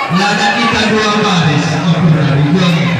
Laga kita 2 baris Februari 2.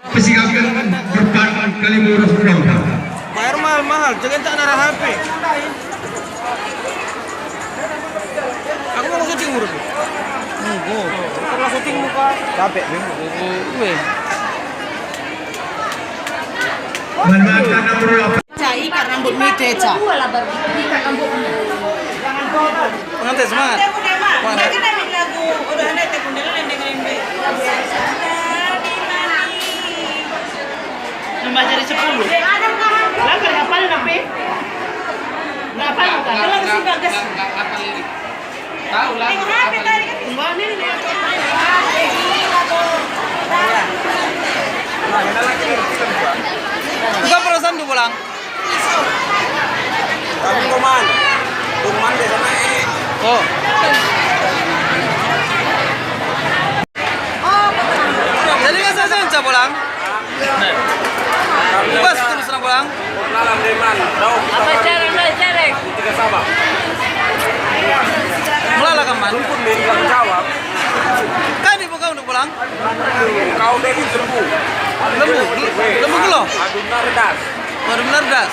Persiapkan berpan kali murah kurang. Bayar mahal-mahal, jangan tak narah HP. Aku mau syuting murah. Kalau syuting muka capek gue. Menangkan nomor 8. Cai ikan rambut mete ca. Pengantin semangat. Mana? Lagu udah ada tekundela dengerin be. Cuma jadi 10. Lah kan hafal nape? Enggak hafal bukan. Kalau suka gas. Tahu lah. Enggak ini. Bukan perasaan tuh pulang. Kamu kuman di sana ini. Oh. Jadi nggak saja pulang. Bebas terus pulang. Malam Deman, Apa cara belajar? tiga Sabah. Mulai kaman. Pun dia jawab, Kan ibu kau udah pulang. kau dari lembu. Lembu kilo. Aduna redas. Benar-benar das.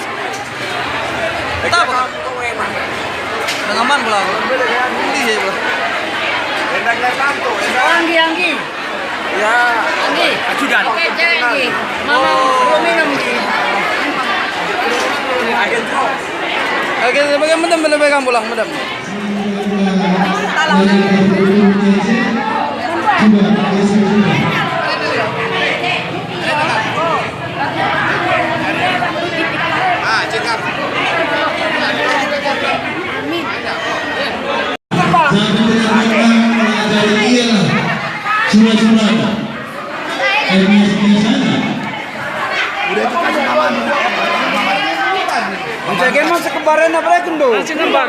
Kita apa? Kau enak. Dengan aman pulang. Ini sih bro. Endangnya kanto, Anggi. ya. Anggi. Ajudan. Oke, Anggi. Mama, belum minum Anggi. Agen pro. Oke, bagaimana menemukan pulang, madam? Cekap. Jadi emang sekebaran apa ya kendo? Sekembar.